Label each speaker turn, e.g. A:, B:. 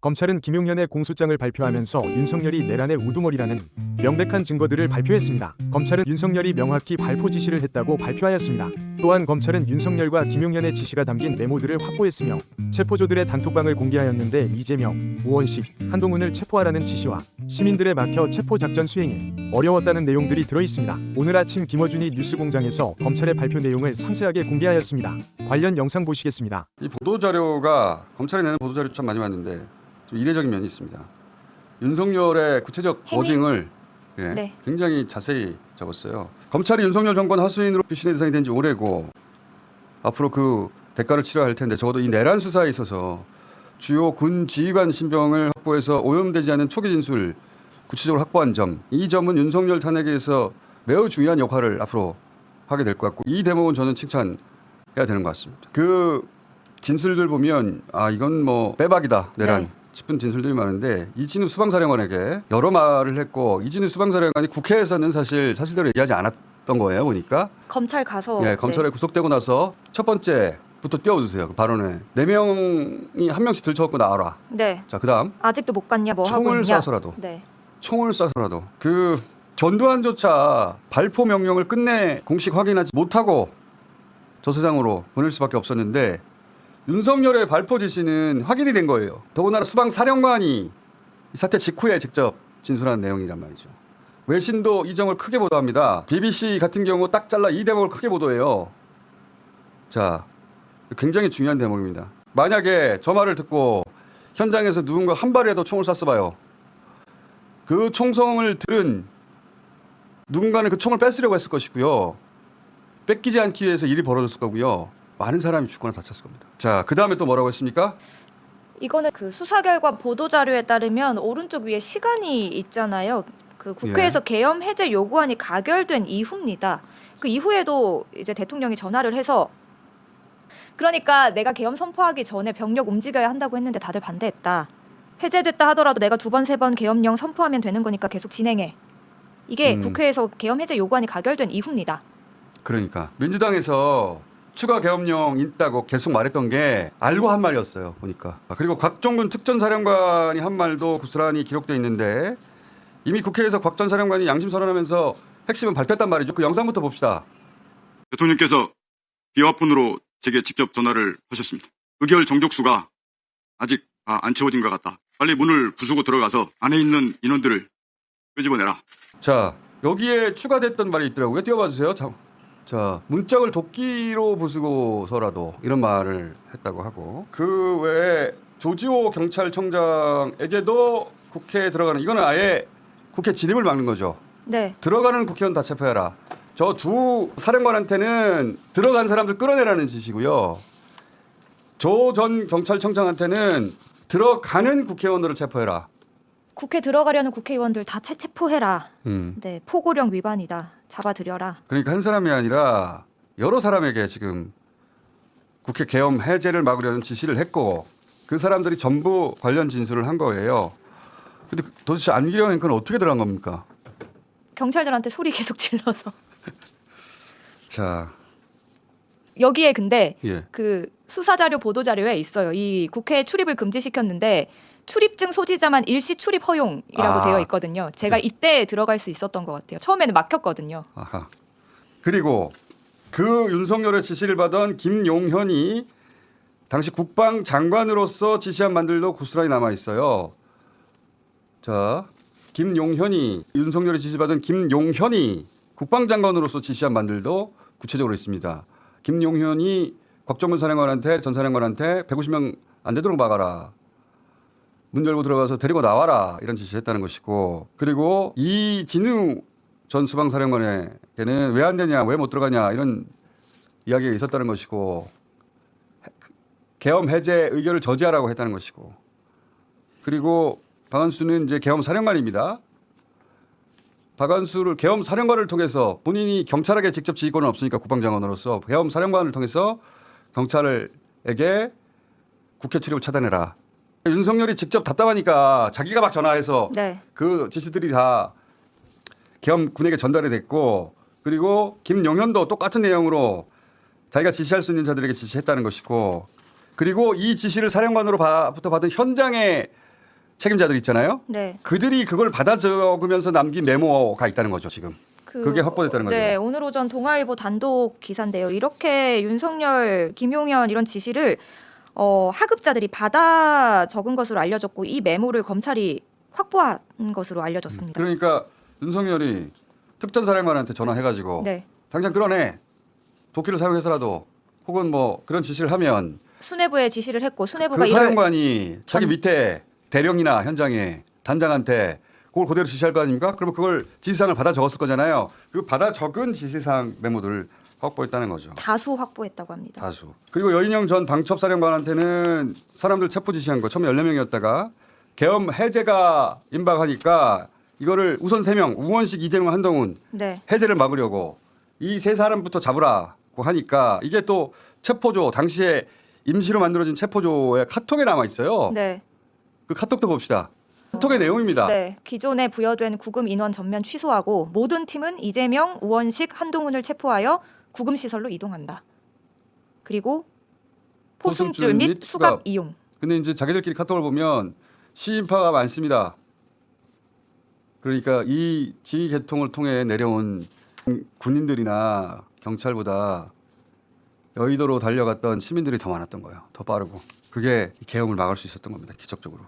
A: 검찰은 김용현의 공소장을 발표하면서 윤석열이 내란의 우두머리라는 명백한 증거들을 발표했습니다. 검찰은 윤석열이 명확히 발포 지시를 했다고 발표하였습니다. 또한 검찰은 윤석열과 김용현의 지시가 담긴 메모들을 확보했으며 체포조들의 단톡방을 공개하였는데 이재명, 우원식, 한동훈을 체포하라는 지시와 시민들에 막혀 체포작전 수행이 어려웠다는 내용들이 들어있습니다. 오늘 아침 김어준이 뉴스공장에서 검찰의 발표 내용을 상세하게 공개하였습니다. 관련 영상 보시겠습니다.
B: 이 보도자료가 검찰이 내는 보도자료 참 많이 왔는데 좀 이례적인 면이 있습니다. 윤석열의 구체적 워딩을
C: 네.
B: 굉장히 자세히 적었어요. 검찰이 윤석열 정권 하수인으로 불신의 대상이 된 지 오래고 앞으로 그 대가를 치러야 할 텐데 적어도 이 내란 수사에 있어서 주요 군 지휘관 신병을 확보해서 오염되지 않은 초기 진술 구체적으로 확보한 점, 이 점은 윤석열 탄핵에서 매우 중요한 역할을 앞으로 하게 될 것 같고 이 대목은 저는 칭찬해야 되는 것 같습니다. 그 진술들 보면 아 이건 뭐 빼박이다 내란
C: 네.
B: 싶은 진술들이 많은데 이진우 수방사령관에게 여러 말을 했고 이진우 수방사령관이 국회에서는 사실대로 얘기하지 않았던 거예요. 보니까
C: 검찰 가서
B: 검찰에 구속되고 나서 첫 번째부터 띄워주세요. 그 발언에 4명이 한 명씩 들쳐갖고 나와라.
C: 네.
B: 자 그다음
C: 아직도 못 갔냐 뭐 하고
B: 총을
C: 있냐.
B: 쏴서라도
C: 네.
B: 총을 쏴서라도 그 전두환조차 발포 명령을 끝내 공식 확인하지 못하고 저세상으로 보낼 수밖에 없었는데 윤석열의 발포 지시는 확인이 된 거예요. 더군다나 수방사령관이 이 사태 직후에 직접 진술한 내용이란 말이죠. 외신도 이 점을 크게 보도합니다. BBC 같은 경우 딱 잘라 이 대목을 크게 보도해요. 자, 굉장히 중요한 대목입니다. 만약에 저 말을 듣고 현장에서 누군가 한 발이라도 총을 쐈어봐요. 그 총성을 들은 누군가는 그 총을 뺏으려고 했을 것이고요. 뺏기지 않기 위해서 일이 벌어졌을 거고요. 많은 사람이 죽거나 다쳤을 겁니다. 자, 그 다음에 또 뭐라고 했습니까?
C: 이거는 그 수사 결과 보도 자료에 따르면 오른쪽 위에 시간이 있잖아요. 그 국회에서 계엄 해제 요구안이 가결된 이후입니다. 그 이후에도 이제 대통령이 전화를 해서 그러니까 내가 계엄 선포하기 전에 병력 움직여야 한다고 했는데 다들 반대했다. 해제됐다 하더라도 내가 2번, 3번 계엄령 선포하면 되는 거니까 계속 진행해. 이게 국회에서 계엄 해제 요구안이 가결된 이후입니다.
B: 그러니까 민주당에서 추가 계엄령 있다고 계속 말했던 게 알고 한 말이었어요. 보니까. 그리고 곽종근 특전사령관이 한 말도 고스란히 기록되어 있는데 이미 국회에서 곽 전 사령관이 양심 선언하면서 핵심은 밝혔단 말이죠. 그 영상부터 봅시다.
D: 대통령께서 비화폰으로 제게 직접 전화를 하셨습니다. 의결 정족수가 아직 안 채워진 것 같다. 빨리 문을 부수고 들어가서 안에 있는 인원들을 끄집어내라.
B: 자, 여기에 추가됐던 말이 있더라고요. 띄워봐 주세요. 자, 문짝을 도끼로 부수고서라도 이런 말을 했다고 하고 그 외에 조지호 경찰청장에게도 국회에 들어가는 이거는 아예 국회 진입을 막는 거죠.
C: 네.
B: 들어가는 국회의원 다 체포해라. 저 두 사령관한테는 들어간 사람들 끌어내라는 지시고요. 조 전 경찰청장한테는 들어가는 국회의원들을 체포해라.
C: 국회 들어가려는 국회의원들 다 체포해라. 네, 포고령 위반이다. 잡아들여라.
B: 그러니까 한 사람이 아니라 여러 사람에게 지금 국회 계엄 해제를 막으려는 지시를 했고 그 사람들이 전부 관련 진술을 한 거예요. 근데 도대체 안기령 앵커는 어떻게 들어간 겁니까?
C: 경찰들한테 소리 계속 질러서.
B: 자,
C: 여기에 근데
B: 예.
C: 그 수사자료 보도자료에 있어요. 이 국회 출입을 금지시켰는데 출입증 소지자만 일시 출입 허용이라고 되어 있거든요. 제가 이때 들어갈 수 있었던 것 같아요. 처음에는 막혔거든요.
B: 아하. 그리고 그 윤석열의 지시를 받은 김용현이 당시 국방장관으로서 지시한 만들도 고스란히 남아 있어요. 자, 김용현이 윤석열의 지시받은 김용현이 국방장관으로서 지시한 만들도 구체적으로 있습니다. 김용현이 곽정근 사령관한테 전 사령관한테 150명 안 되도록 막아라. 문 열고 들어가서 데리고 나와라 이런 지시했다는 것이고 그리고 이진우 전 수방사령관에게는 왜 안 되냐 왜 못 들어가냐 이런 이야기가 있었다는 것이고 계엄 해제 의결을 저지하라고 했다는 것이고 그리고 박한수는 이제 계엄 사령관입니다. 박한수를 계엄 사령관을 통해서 본인이 경찰에게 직접 지휘권은 없으니까 국방장관으로서 계엄 사령관을 통해서 경찰에게 국회 출입을 차단해라. 윤석열이 직접 답답하니까 자기가 막 전화해서
C: 네.
B: 그 지시들이 다 계엄군에게 전달이 됐고 그리고 김용현도 똑같은 내용으로 자기가 지시할 수 있는 자들에게 지시했다는 것이고 그리고 이 지시를 사령관으로부터 받은 현장의 책임자들 있잖아요.
C: 네.
B: 그들이 그걸 받아 적으면서 남긴 메모가 있다는 거죠, 지금. 그게 확보됐다는 거죠.
C: 네, 오늘 오전 동아일보 단독 기사인데요. 이렇게 윤석열, 김용현 이런 지시를 하급자들이 받아 적은 것으로 알려졌고 이 메모를 검찰이 확보한 것으로 알려졌습니다.
B: 그러니까 윤석열이 특전사령관한테 전화해가지고
C: 네.
B: 당장 끌어내. 도끼를 사용해서라도 혹은 뭐 그런 지시를 하면
C: 수뇌부에 지시를 했고 수뇌부가
B: 그
C: 이걸
B: 사령관이 자기 밑에 대령이나 현장에 단장한테 그걸 그대로 지시할 거 아닙니까? 그러면 그걸 지시사항을 받아 적었을 거잖아요. 그 받아 적은 지시사항 메모들을 확보했다는 거죠.
C: 다수 확보했다고 합니다.
B: 다수. 그리고 여인영 전 방첩사령관한테는 사람들 체포 지시한 거 처음에 14명이었다가 계엄 해제가 임박하니까 이거를 우선 3명 우원식, 이재명, 한동훈
C: 네.
B: 해제를 막으려고 이 세 사람부터 잡으라고 하니까 이게 또 체포조 당시에 임시로 만들어진 체포조에 카톡에 남아 있어요.
C: 네.
B: 그 카톡도 봅시다. 카톡의 내용입니다.
C: 네. 기존에 부여된 구금 인원 전면 취소하고 모든 팀은 이재명, 우원식, 한동훈을 체포하여 구금 시설로 이동한다. 그리고 포승줄 및 수갑 이용.
B: 근데 이제 자기들끼리 카톡을 보면 시인파가 많습니다. 그러니까 이 지휘 계통을 통해 내려온 군인들이나 경찰보다 여의도로 달려갔던 시민들이 더 많았던 거예요. 더 빠르고. 그게 계엄을 막을 수 있었던 겁니다. 기적적으로.